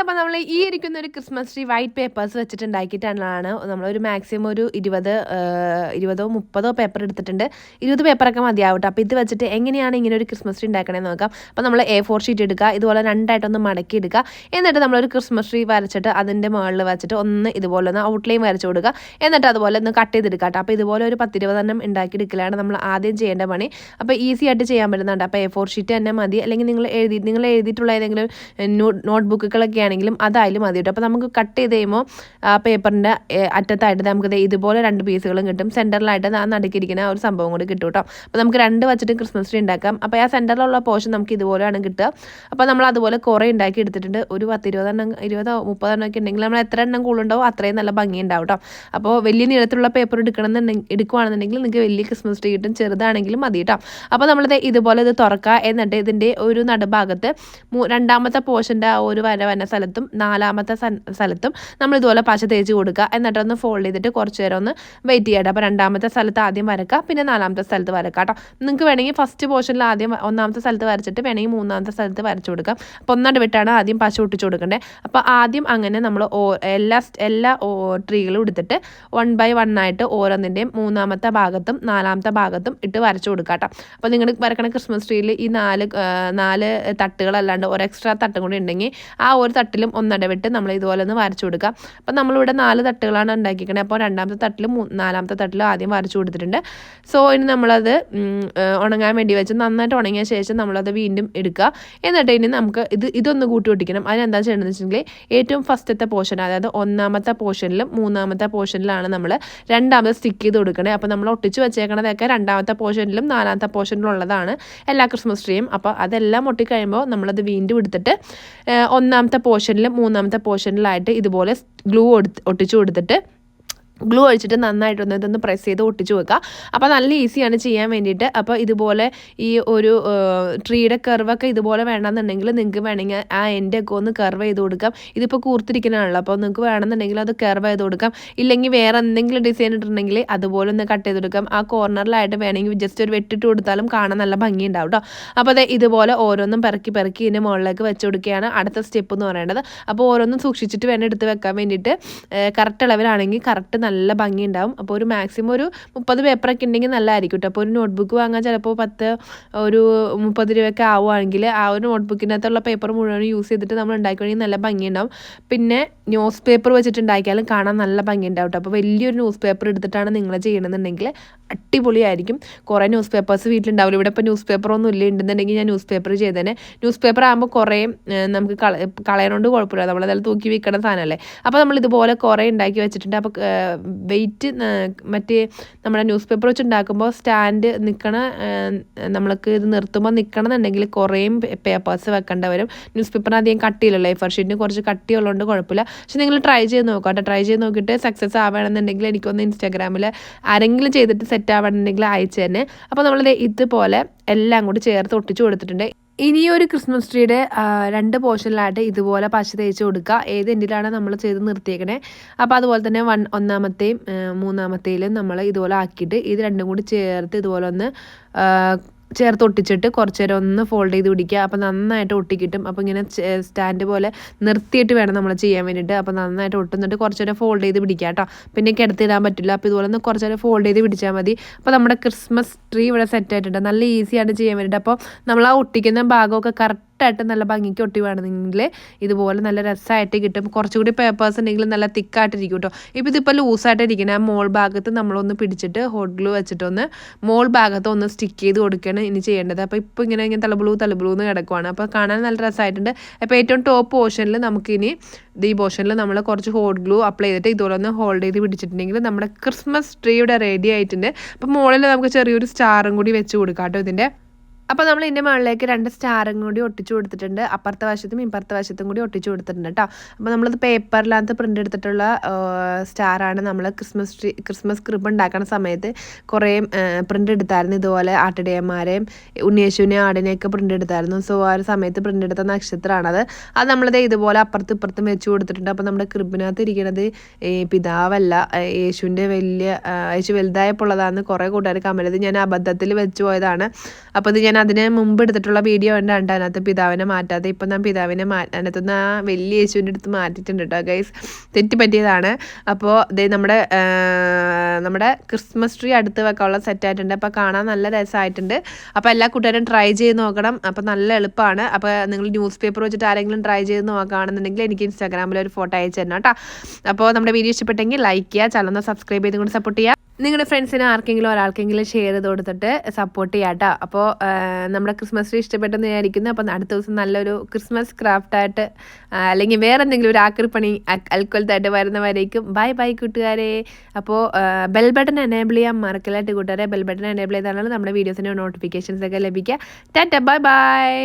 അപ്പോൾ നമ്മൾ ഈ ഇരിക്കുന്ന ഒരു ക്രിസ്മസ് ട്രീ വൈറ്റ് പേപ്പേഴ്സ് വെച്ചിട്ടുണ്ടാക്കിയിട്ടാണ് നമ്മളൊരു മാക്സിമം ഒരു 20-30 പേപ്പർ എടുത്തിട്ടുണ്ട്. 20 പേപ്പറൊക്കെ മതിയാവട്ടെ. അപ്പോൾ ഇത് വെച്ചിട്ട് എങ്ങനെയാണ് ഇങ്ങനെ ഒരു ക്രിസ്മസ് ട്രീ ഉണ്ടാക്കണമെന്ന് നോക്കാം. അപ്പോൾ നമ്മൾ A4 ഷീറ്റ് എടുക്കുക, ഇതുപോലെ രണ്ടായിട്ടൊന്ന് മടക്കി എടുക്കുക. എന്നിട്ട് നമ്മളൊരു ക്രിസ്മസ് ട്രീ വരച്ചിട്ട് അതിൻ്റെ മുകളിൽ വെച്ചിട്ട് ഒന്ന് ഇതുപോലെ ഒന്ന് ഔട്ട്ലൈൻ വരച്ച് കൊടുക്കുക. എന്നിട്ട് അതുപോലെ ഒന്ന് കട്ട് ചെയ്തെടുക്കുക കേട്ടോ. അപ്പോൾ ഇതുപോലെ ഒരു 10-20 എണ്ണം ഉണ്ടാക്കിയെടുക്കലാണ് നമ്മൾ ആദ്യം ചെയ്യേണ്ട പണി. അപ്പോൾ ഈസി ആയിട്ട് ചെയ്യാൻ പറ്റുന്നുണ്ട്. അപ്പോൾ A4 ഷീറ്റ് തന്നെ മതി, അല്ലെങ്കിൽ നിങ്ങൾ എഴുതിയിട്ടുള്ള ഏതെങ്കിലും നോട്ട്ബുക്കുകളൊക്കെ ആണെങ്കിലും അതായാലും മതി കേട്ടോ. അപ്പോൾ നമുക്ക് കട്ട് ചെയ്ത് കഴിയുമ്പോൾ പേപ്പറിൻ്റെ അറ്റത്തായിട്ട് നമുക്ക് ഇതുപോലെ 2 പീസുകളും കിട്ടും. സെൻറ്ററിലായിട്ട് നടുക്കിയിരിക്കുന്ന ഒരു സംഭവം കൂടി കിട്ടും കേട്ടോ. അപ്പോൾ നമുക്ക് 2 വെച്ചിട്ട് ക്രിസ്മസ് ട്രീ ഉണ്ടാക്കാം. അപ്പോൾ ആ സെൻറ്ററിലുള്ള പോർഷൻ നമുക്ക് ഇതുപോലെയാണ് കിട്ടുക. അപ്പോൾ നമ്മൾ അതുപോലെ കുറേ ഉണ്ടാക്കി എടുത്തിട്ടുണ്ട്. ഒരു 10-20 എണ്ണം 20-30 എണ്ണം ഒക്കെ ഉണ്ടെങ്കിൽ നമ്മൾ എത്ര എണ്ണം കൂടുതലുണ്ടാവും അത്രയും നല്ല ഭംഗി ഉണ്ടാവും കേട്ടോ. അപ്പോൾ വലിയ നീളത്തിലുള്ള പേപ്പർ എടുക്കുകയാണെന്നുണ്ടെങ്കിൽ നിങ്ങൾക്ക് വലിയ ക്രിസ്മസ് ട്രീ കിട്ടും, ചെറുതാണെങ്കിലും മതി കേട്ടോ. അപ്പോൾ നമ്മളിത് ഇതുപോലെ ഇത് തുറക്കുക. എന്നിട്ട് ഇതിൻ്റെ ഒരു നടുഭാഗത്ത് രണ്ടാമത്തെ പോർഷൻ്റെ ആ ഒരു വന്ന സ്ഥലത്തും 4ാമത്തെ സ്ഥലത്തും നമ്മൾ ഇതുപോലെ പശ തേച്ച് കൊടുക്കുക. എന്നിട്ടൊന്ന് ഫോൾഡ് ചെയ്തിട്ട് കുറച്ച് നേരം ഒന്ന് വെയിറ്റ് ചെയ്യട്ടെ. അപ്പോൾ 2ാമത്തെ സ്ഥലത്ത് ആദ്യം വരക്കുക, പിന്നെ 4ാമത്തെ സ്ഥലത്ത് വരക്കുക കേട്ടോ. നിങ്ങൾക്ക് വേണമെങ്കിൽ ഫസ്റ്റ് പോർഷനിൽ ആദ്യം 1ാമത്തെ സ്ഥലത്ത് വരച്ചിട്ട് വേണമെങ്കിൽ 3ാമത്തെ സ്ഥലത്ത് വരച്ചു കൊടുക്കാം. അപ്പോൾ ഒന്നാണ്ട് വിട്ടാണ് ആദ്യം പശ ഒട്ടിച്ച് കൊടുക്കേണ്ടത്. അപ്പോൾ ആദ്യം അങ്ങനെ നമ്മൾ എല്ലാ ട്രീകളും എടുത്തിട്ട് 1 by 1 ആയിട്ട് ഓരോന്നിൻ്റെയും 3ാമത്തെ ഭാഗത്തും 4ാമത്തെ ഭാഗത്തും ഇട്ട് വരച്ചു കൊടുക്കുക കേട്ടോ. അപ്പോൾ നിങ്ങൾ വരക്കണ ക്രിസ്മസ് ട്രീയിൽ ഈ 4 തട്ടുകളല്ലാണ്ട് ഒരു എക്സ്ട്രാ തട്ടും കൂടി ഉണ്ടെങ്കിൽ ആ ഒരു തട്ടിലും ഒന്നിടവിട്ട് നമ്മൾ ഇതുപോലെ ഒന്ന് വരച്ചു കൊടുക്കുക. അപ്പോൾ നമ്മളിവിടെ 4 തട്ടുകളാണ് ഉണ്ടാക്കിയിരിക്കുന്നത്. അപ്പോൾ 2ാമത്തെ തട്ടിലും 4ാമത്തെ തട്ടിലും ആദ്യം വരച്ചു കൊടുത്തിട്ടുണ്ട്. സോ ഇനി നമ്മളത് ഉണങ്ങാൻ വേണ്ടി വെച്ച് നന്നായിട്ട് ഉണങ്ങിയ ശേഷം നമ്മളത് വീണ്ടും എടുക്കുക. എന്നിട്ട് ഇനി നമുക്ക് ഇതൊന്ന് കൂട്ടി ഒട്ടിക്കണം. അതിനെന്താ ചെയ്യണമെന്ന് വെച്ചിട്ടുണ്ടെങ്കിൽ ഏറ്റവും ഫസ്റ്റത്തെ പോർഷൻ, അതായത് 1ാമത്തെ പോർഷനിലും 3ാമത്തെ പോർഷനിലാണ് നമ്മൾ 2ാമത് സ്റ്റിക്ക് ചെയ്ത് കൊടുക്കണേ. അപ്പോൾ നമ്മൾ ഒട്ടിച്ച് വെച്ചേക്കണതൊക്കെ 2ാമത്തെ പോർഷനിലും 4ാമത്തെ പോർഷനിലും ഉള്ളതാണ് എല്ലാ ക്രിസ്മസ് ട്രീയും. അപ്പോൾ അതെല്ലാം ഒട്ടിക്കഴിയുമ്പോൾ നമ്മളത് വീണ്ടും എടുത്തിട്ട് 1ാമത്തെ പോർഷനിലും 3ാമത്തെ പോർഷനിലായിട്ട് ഇതുപോലെ ഗ്ലൂ ഒട്ടിച്ചു കൊടുത്തിട്ട് ഗ്ലൂ ഒഴിച്ചിട്ട് നന്നായിട്ടൊന്ന് ഇതൊന്ന് പ്രസ് ചെയ്ത് ഒട്ടിച്ച് വെക്കുക. അപ്പോൾ നല്ല ഈസിയാണ് ചെയ്യാൻ വേണ്ടിയിട്ട്. അപ്പോൾ ഇതുപോലെ ഈ ഒരു ട്രീയുടെ കർവൊക്കെ ഇതുപോലെ വേണമെന്നുണ്ടെങ്കിൽ നിങ്ങൾക്ക് വേണമെങ്കിൽ ആ എൻ്റെയൊക്കെ ഒന്ന് കർവ് ചെയ്ത് കൊടുക്കാം. ഇതിപ്പോൾ കൂർത്തിരിക്കുന്നതാണല്ലോ, അപ്പോൾ നിങ്ങൾക്ക് വേണമെന്നുണ്ടെങ്കിൽ അത് കർവ് ചെയ്ത് കൊടുക്കാം. ഇല്ലെങ്കിൽ വേറെ എന്തെങ്കിലും ഡിസൈൻ ഇട്ടിട്ടുണ്ടെങ്കിൽ അതുപോലെ ഒന്ന് കട്ട് ചെയ്ത് കൊടുക്കാം. ആ കോർണറിലായിട്ട് വേണമെങ്കിൽ ജസ്റ്റ് ഒരു വെട്ടിട്ട് കൊടുത്താലും കാണാൻ നല്ല ഭംഗി ഉണ്ടാവും കേട്ടോ. അപ്പോൾ അത് ഇതുപോലെ ഓരോന്നും പെറുക്കി ഇതിൻ്റെ മുകളിലേക്ക് വെച്ച് കൊടുക്കുകയാണ് അടുത്ത സ്റ്റെപ്പ് എന്ന് പറയേണ്ടത്. അപ്പോൾ ഓരോന്നും സൂക്ഷിച്ചിട്ട് വേണം എടുത്ത് വെക്കാൻ വേണ്ടിയിട്ട്. കറക്റ്റ് അളവിലാണെങ്കിൽ കറക്റ്റ് നല്ല ഭംഗി ഉണ്ടാവും. അപ്പോൾ ഒരു മാക്സിമം ഒരു 30 പേപ്പറൊക്കെ ഉണ്ടെങ്കിൽ നല്ലതായിരിക്കും കേട്ടോ. അപ്പോൾ ഒരു നോട്ട്ബുക്ക് വാങ്ങാൻ ചിലപ്പോൾ 30 രൂപയൊക്കെ ആവുകയാണെങ്കിൽ ആ ഒരു നോട്ട്ബുക്കിനകത്തുള്ള പേപ്പർ മുഴുവൻ യൂസ് ചെയ്തിട്ട് നമ്മൾ ഉണ്ടാക്കുകയാണെങ്കിൽ നല്ല ഭംഗി ഉണ്ടാവും. പിന്നെ ന്യൂസ് പേപ്പർ വെച്ചിട്ട് ഉണ്ടാക്കിയാലും കാണാൻ നല്ല ഭംഗി ഉണ്ടാവും കേട്ടോ. അപ്പോൾ വലിയൊരു ന്യൂസ് പേപ്പർ എടുത്തിട്ടാണ് നിങ്ങൾ ചെയ്യണമെന്നുണ്ടെങ്കിൽ അടിപൊളിയായിരിക്കും. കുറേ ന്യൂസ് പേപ്പേഴ്സ് വീട്ടിലുണ്ടാവില്ല. ഇവിടെ ഇപ്പോൾ ന്യൂസ് പേപ്പറൊന്നും ഇല്ല, ഉണ്ടെന്നുണ്ടെങ്കിൽ ഞാൻ ന്യൂസ് പേപ്പർ ചെയ്തേനെ. ന്യൂസ് പേപ്പർ ആകുമ്പോൾ കുറേ നമുക്ക് കളയണോണ്ട് കുഴപ്പമില്ല, നമ്മളതെല്ലാം തൂക്കി വിൽക്കണ സാധനമല്ലേ. അപ്പോൾ നമ്മൾ ഇതുപോലെ കുറേ ഉണ്ടാക്കി വെച്ചിട്ടുണ്ട്. അപ്പോൾ വെയിറ്റ് മറ്റേ നമ്മുടെ ന്യൂസ് പേപ്പർ വെച്ച് ഉണ്ടാക്കുമ്പോൾ സ്റ്റാൻഡ് നിൽക്കണ നമ്മൾക്ക് ഇത് നിർത്തുമ്പോൾ നിൽക്കണമെന്നുണ്ടെങ്കിൽ കുറേ പേപ്പേഴ്സ് വെക്കേണ്ട വരും. ന്യൂസ് പേപ്പറിന് അധികം കട്ടിയില്ലല്ലോ, A4 ഷീറ്റിന് കുറച്ച് കട്ടിയുള്ളതുകൊണ്ട് കുഴപ്പമില്ല. പക്ഷെ നിങ്ങൾ ട്രൈ ചെയ്ത് നോക്കാം കേട്ടോ. ട്രൈ ചെയ്ത് നോക്കിയിട്ട് സക്സസ് ആവണമെന്നുണ്ടെങ്കിൽ എനിക്കൊന്ന് ഇൻസ്റ്റാഗ്രാമിൽ ആരെങ്കിലും ചെയ്തിട്ട് സെറ്റ് ആവണമെന്നുണ്ടെങ്കിൽ അയച്ചു തന്നെ. അപ്പോൾ നമ്മൾ ഇതുപോലെ എല്ലാം കൂടി ചേർത്ത് ഒട്ടിച്ച് കൊടുത്തിട്ടുണ്ട്. ഇനിയൊരു ക്രിസ്മസ് ട്രീയുടെ 2 പോർഷനിലായിട്ട് ഇതുപോലെ പശ തേച്ച് കൊടുക്കുക. ഏത് എൻഡിലാണ് നമ്മൾ ചെയ്ത് നിർത്തിയേക്കണേ. അപ്പോൾ അതുപോലെ തന്നെ 1ാമത്തെയും 3ാമത്തെയിലും നമ്മൾ ഇതുപോലെ ആക്കിയിട്ട് ഇത് രണ്ടും കൂടി ചേർത്ത് ഇതുപോലെ ഒന്ന് ചേർത്ത് ഒട്ടിച്ചിട്ട് കുറച്ച് നേരം ഒന്ന് ഫോൾഡ് ചെയ്ത് പിടിക്കുക. അപ്പോൾ നന്നായിട്ട് ഒട്ടിക്കിട്ടും. അപ്പോൾ ഇങ്ങനെ സ്റ്റാൻഡ് പോലെ നിർത്തിയിട്ട് വേണം നമ്മൾ ചെയ്യാൻ വേണ്ടിയിട്ട്. അപ്പോൾ നന്നായിട്ട് ഒട്ടുന്നിട്ട് കുറച്ച് നേരം ഫോൾഡ് ചെയ്ത് പിടിക്കുക കേട്ടോ. പിന്നെ കിടത്തിടാൻ പറ്റില്ല. അപ്പോൾ ഇതുപോലെ ഒന്ന് കുറച്ച് നേരം ഫോൾഡ് ചെയ്ത് പിടിച്ചാൽ മതി. അപ്പോൾ നമ്മുടെ ക്രിസ്മസ് ട്രീ ഇവിടെ സെറ്റ് ആയിട്ടുണ്ട്. നല്ല ഈസിയാണ് ചെയ്യാൻ വേണ്ടിയിട്ട്. അപ്പോൾ നമ്മൾ ആ ഒട്ടിക്കുന്ന ഭാഗമൊക്കെ കറക്റ്റായിട്ട് നല്ല ഭംഗിക്ക് ഒട്ടി വേണമെങ്കിൽ ഇതുപോലെ നല്ല രസമായിട്ട് കിട്ടും. കുറച്ചുകൂടി പേപ്പേഴ്സ് ഉണ്ടെങ്കിൽ നല്ല തിക്കായിട്ടിരിക്കും കേട്ടോ. ഇപ്പോൾ ഇതിപ്പോൾ ലൂസായിട്ടിരിക്കണം. ആ മോൾ ഭാഗത്ത് നമ്മളൊന്ന് പിടിച്ചിട്ട് ഹോട്ട് ഗ്ലൂ വെച്ചിട്ടൊന്ന് മോൾ ഭാഗത്ത് ഒന്ന് സ്റ്റിക്ക് ചെയ്ത് കൊടുക്കുകയാണ് ഇനി ചെയ്യേണ്ടത്. അപ്പോൾ ഇപ്പോൾ ഇങ്ങനെ തലബ്ലൂ എന്ന് കിടക്കുവാണ്. അപ്പോൾ കാണാൻ നല്ല രസമായിട്ടുണ്ട്. അപ്പോൾ ഏറ്റവും ടോപ്പ് പോർഷനിൽ നമുക്കിനി ഈ പോർഷനിൽ നമ്മൾ കുറച്ച് ഹോട്ട് ഗ്ലൂ അപ്ലൈ ചെയ്തിട്ട് ഇതുപോലെ ഒന്ന് ഹോൾഡ് ചെയ്ത് പിടിച്ചിട്ടുണ്ടെങ്കിൽ നമ്മുടെ ക്രിസ്മസ് ട്രീ ഇവിടെ റെഡി ആയിട്ടുണ്ട്. അപ്പോൾ മുകളിൽ നമുക്ക് ചെറിയൊരു സ്റ്റാറും കൂടി വെച്ച് കൊടുക്കാം കേട്ടോ ഇതിൻ്റെ. അപ്പോൾ നമ്മൾ ഇതിൻ്റെ മുകളിലേക്ക് 2 സ്റ്റാറും കൂടി ഒട്ടിച്ചു കൊടുത്തിട്ടുണ്ട്. അപ്പുറത്തെ വശത്തും ഇപ്പുറത്തെ വശത്തും കൂടി ഒട്ടിച്ചു കൊടുത്തിട്ടുണ്ട് കേട്ടോ. അപ്പോൾ നമ്മളത് പേപ്പറിനകത്ത് പ്രിൻ്റ് എടുത്തിട്ടുള്ള സ്റ്റാറാണ്. നമ്മൾ ക്രിസ്മസ് ക്രിബ് ഉണ്ടാക്കുന്ന സമയത്ത് കുറേ പ്രിൻ്റ് എടുത്തായിരുന്നു. ഇതുപോലെ ആട്ടിടയന്മാരെയും ഉണ്ണിയേശുവിനെയും ആടിനെയൊക്കെ പ്രിൻ്റ് എടുത്തായിരുന്നു. സോ ആ ഒരു സമയത്ത് പ്രിൻ്റ് എടുത്ത നക്ഷത്രമാണത്. അത് നമ്മളത് ഇതുപോലെ അപ്പുറത്തും ഇപ്പുറത്തും വെച്ച് കൊടുത്തിട്ടുണ്ട്. അപ്പോൾ നമ്മുടെ ക്രിബിനകത്ത് ഇരിക്കുന്നത് പിതാവല്ല, യേശുവിൻ്റെ യേശു വലുതായപ്പോൾ ഉള്ളതാണെന്ന് കുറേ കൂട്ടുകാർ കമന്റ് ചെയ്ത് ഞാൻ അബദ്ധത്തിൽ വെച്ച് പോയതാണ്. അപ്പോൾ ഇത് ഞാൻ അതിന് മുമ്പ് എടുത്തിട്ടുള്ള വീഡിയോ ഉണ്ട് അതിനകത്ത് പിതാവിനെ മാറ്റാതെ ഇപ്പം ഞാൻ പിതാവിനെ അതിനകത്തുനിന്ന് ആ വലിയ യേശുവിൻ്റെ അടുത്ത് മാറ്റിയിട്ടുണ്ട് കേട്ടോ ഗൈസ്, തെറ്റി പറ്റിയതാണ്. അപ്പോൾ ഇത് നമ്മുടെ ക്രിസ്മസ് ട്രീ അടുത്ത് വെക്കാനുള്ള സെറ്റായിട്ടുണ്ട്. അപ്പോൾ കാണാൻ നല്ല രസമായിട്ടുണ്ട്. അപ്പോൾ എല്ലാ കൂട്ടുകാരും ട്രൈ ചെയ്ത് നോക്കണം. അപ്പോൾ നല്ല എളുപ്പമാണ്. അപ്പോൾ നിങ്ങൾ ന്യൂസ് പേപ്പർ വെച്ചിട്ട് ആരെങ്കിലും ട്രൈ ചെയ്ത് നോക്കുകയാണെന്നുണ്ടെങ്കിൽ എനിക്ക് ഇൻസ്റ്റാഗ്രാമിൽ ഒരു ഫോട്ടോ അയച്ചു തരണം കേട്ടോ. അപ്പോൾ നമ്മുടെ വീഡിയോ ഇഷ്ടപ്പെട്ടെങ്കിൽ ലൈക്ക് ചെയ്യുക, ചാനൽ സബ്സ്ക്രൈബ് ചെയ്ത് കൊണ്ട് സപ്പോർട്ട് ചെയ്യുക. നിങ്ങളുടെ ഫ്രണ്ട്സിന് ആർക്കെങ്കിലും ഒരാൾക്കെങ്കിലും ഷെയർ ചെയ്ത് കൊടുത്തിട്ട് സപ്പോർട്ട് ചെയ്യാം കേട്ടോ. അപ്പോൾ നമ്മുടെ ക്രിസ്മസ് ട്രീ ഇഷ്ടപ്പെട്ടെന്ന് വിചാരിക്കുന്നു. അപ്പോൾ അടുത്ത ദിവസം നല്ലൊരു ക്രിസ്മസ് ക്രാഫ്റ്റായിട്ട് അല്ലെങ്കിൽ വേറെ എന്തെങ്കിലും ഒരു ആക്രിപ്പണി അൽക്കൊലത്തായിട്ട് വരുന്നവരേക്കും ബൈ ബൈ കൂട്ടുകാരെ. അപ്പോൾ ബെൽ ബട്ടൺ എനേബിൾ ചെയ്യാൻ മറക്കില്ലായിട്ട് കൂട്ടുകാരെ. ബെൽ ബട്ടൺ എനേബിൾ ചെയ്താലാണ് നമ്മുടെ വീഡിയോസിൻ്റെ നോട്ടിഫിക്കേഷൻസ് ഒക്കെ ലഭിക്കുക. Tata bye bye.